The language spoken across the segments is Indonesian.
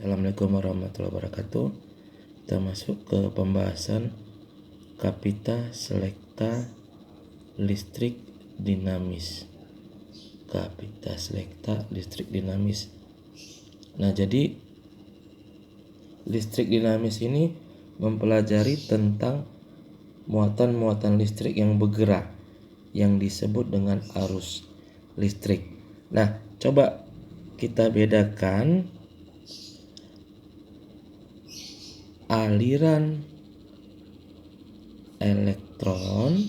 Assalamualaikum warahmatullahi wabarakatuh. Kita masuk ke pembahasan kapita selekta listrik dinamis. Kapita selekta listrik dinamis. Nah, jadi listrik dinamis ini mempelajari tentang muatan-muatan listrik yang bergerak yang disebut dengan arus listrik. Nah, coba kita bedakan aliran elektron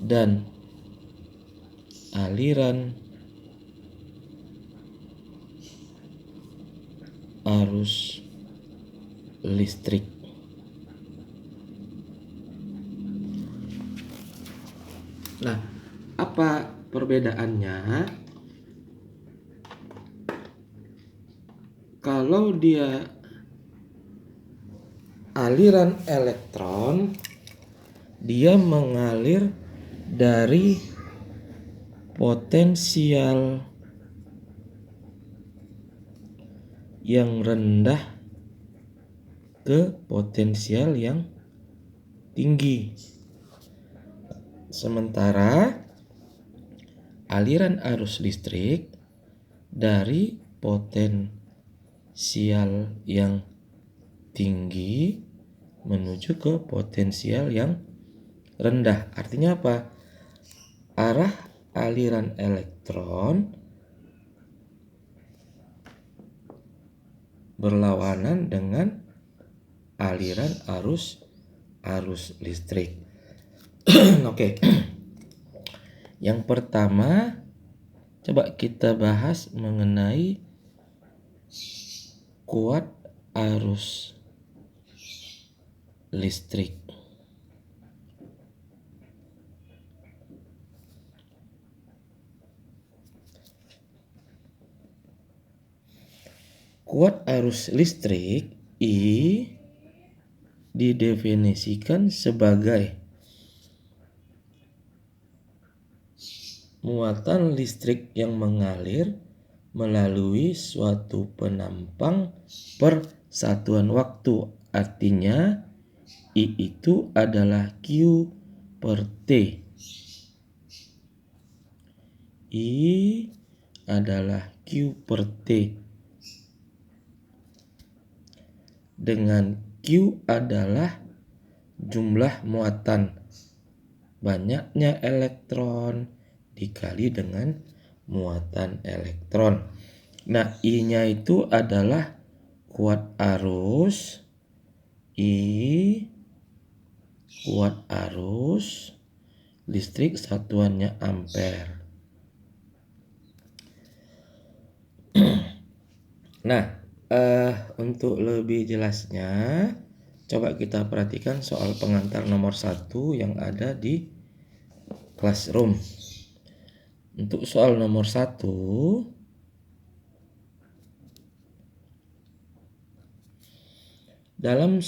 dan aliran arus listrik. Nah, apa perbedaannya? Kalau dia aliran elektron, dia mengalir dari potensial yang rendah ke potensial yang tinggi. Sementara aliran arus listrik dari potensial yang tinggi menuju ke potensial yang rendah. Artinya apa? Arah aliran elektron berlawanan dengan aliran arus listrik. Oke. Yang pertama, coba kita bahas mengenai kuat arus listrik. Kuat arus listrik I didefinisikan sebagai muatan listrik yang mengalir melalui suatu penampang per satuan waktu. Artinya I itu adalah Q per T. I adalah Q per T. Dengan Q adalah jumlah muatan, banyaknya elektron dikali dengan muatan elektron. Nah, I-nya itu adalah kuat arus. I kuat arus listrik, satuannya ampere. Nah, untuk lebih jelasnya, coba kita perhatikan soal pengantar nomor 1 yang ada di Classroom. Untuk soal nomor 1, dalam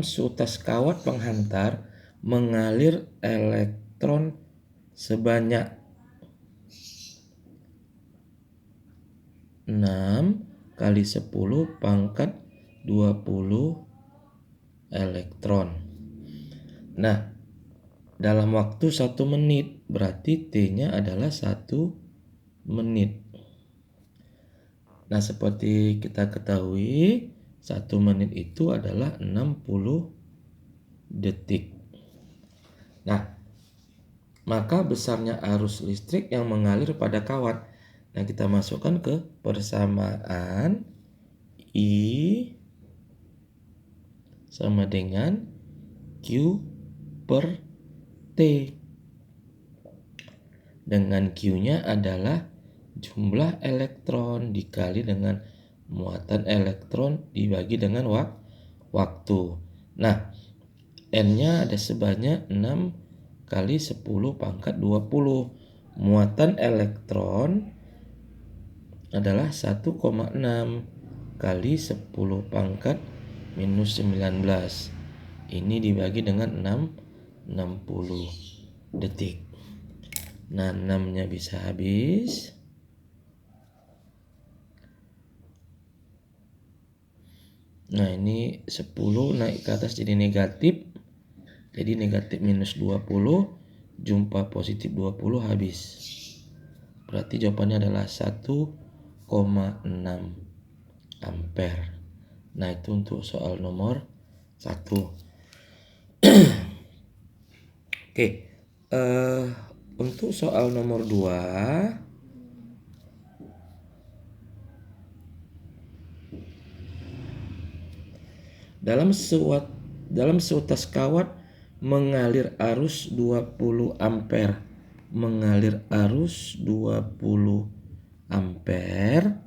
sutas kawat penghantar mengalir elektron sebanyak 6 kali 10 pangkat 20 elektron. Nah, dalam waktu 1 menit, berarti T-nya adalah 1 menit. Nah, seperti kita ketahui, 1 menit itu adalah 60 detik. Nah, maka besarnya arus listrik yang mengalir pada kawat. Nah, kita masukkan ke persamaan I sama dengan Q per T. Dengan Q-nya adalah jumlah elektron dikali dengan muatan elektron dibagi dengan waktu. Nah, N-nya ada sebanyak 6 kali 10 pangkat 20. Muatan elektron adalah 1,6 kali 10 pangkat minus 19. Ini dibagi dengan 60 detik. Nah, 6-nya bisa habis. Nah, ini 10 naik ke atas jadi negatif. Jadi negatif minus 20 jumpa positif 20 habis. Berarti jawabannya adalah 1,6 ampere. Nah, itu untuk soal nomor 1. Oke, untuk soal nomor 2, dalam seutas kawat mengalir arus 20 ampere. Mengalir arus 20 ampere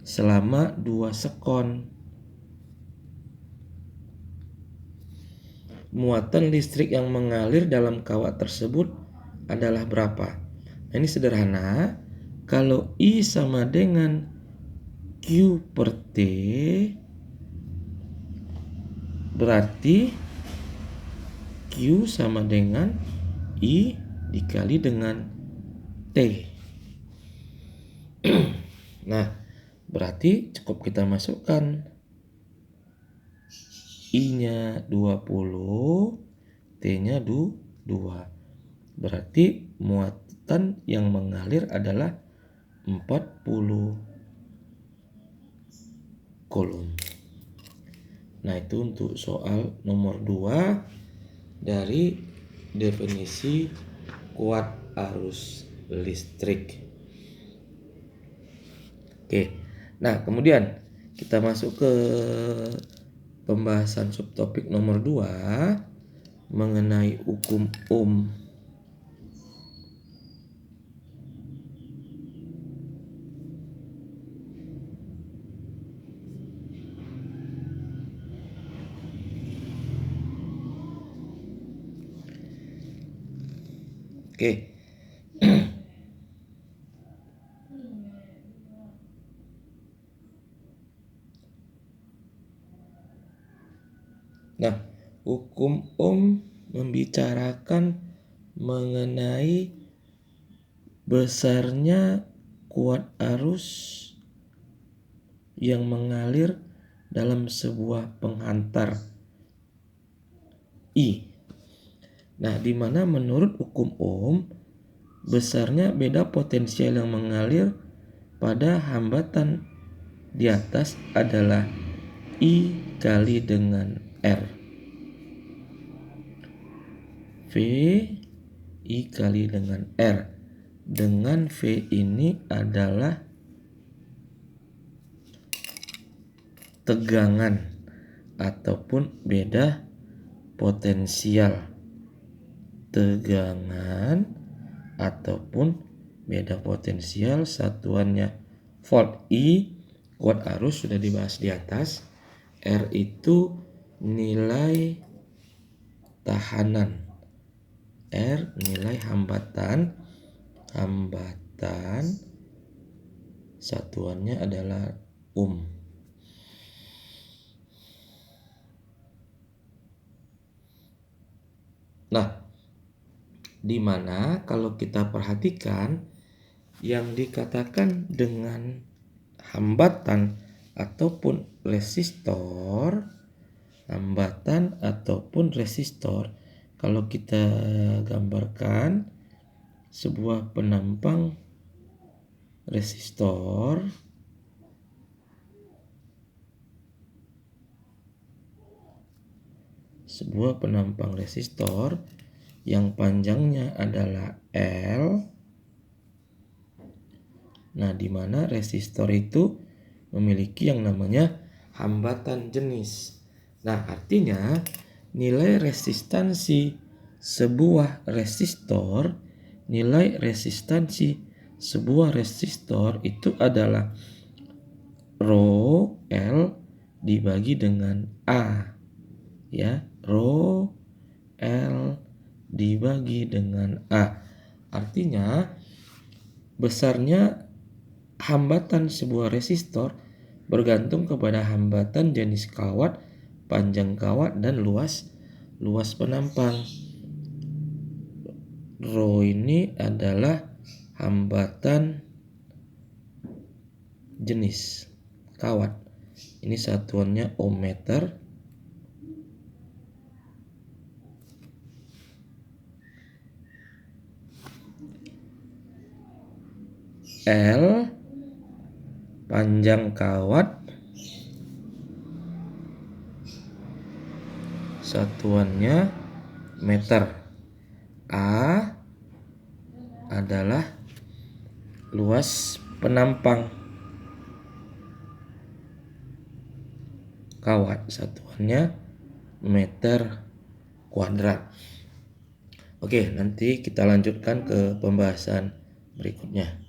selama 2 sekon. Muatan listrik yang mengalir dalam kawat tersebut adalah berapa? Nah, ini sederhana. Kalau I sama dengan Q per T, berarti Q sama dengan I dikali dengan T. Nah, berarti cukup kita masukkan I-nya 20, T-nya 2. Berarti muatan yang mengalir adalah 40 Coulomb. Nah, itu untuk soal nomor 2 dari definisi kuat arus listrik. Oke. Nah, kemudian kita masuk ke pembahasan subtopik nomor 2 mengenai hukum Ohm. Oke. Nah, hukum Ohm membicarakan mengenai besarnya kuat arus yang mengalir dalam sebuah penghantar I. Nah, di mana menurut hukum Ohm besarnya beda potensial yang mengalir pada hambatan di atas adalah I kali dengan R. V I kali dengan R. Dengan V ini adalah tegangan ataupun beda potensial. Tegangan ataupun beda potensial, satuannya volt. I kuat arus sudah dibahas di atas. R itu nilai tahanan. R nilai hambatan. Satuannya adalah ohm. Nah, di mana kalau kita perhatikan yang dikatakan dengan hambatan ataupun resistor, kalau kita gambarkan sebuah penampang resistor, yang panjangnya adalah L. Nah, di mana resistor itu memiliki yang namanya hambatan jenis. Nah, artinya nilai resistansi sebuah resistor itu adalah rho L dibagi dengan A. Ya, rho L dibagi dengan A. Artinya besarnya hambatan sebuah resistor bergantung kepada hambatan jenis kawat, panjang kawat, dan luas penampang. Rho ini adalah hambatan jenis kawat. Ini satuannya ohm meter. L panjang kawat, satuannya meter. A adalah luas penampang kawat, satuannya meter kuadrat. Oke, nanti kita lanjutkan ke pembahasan berikutnya.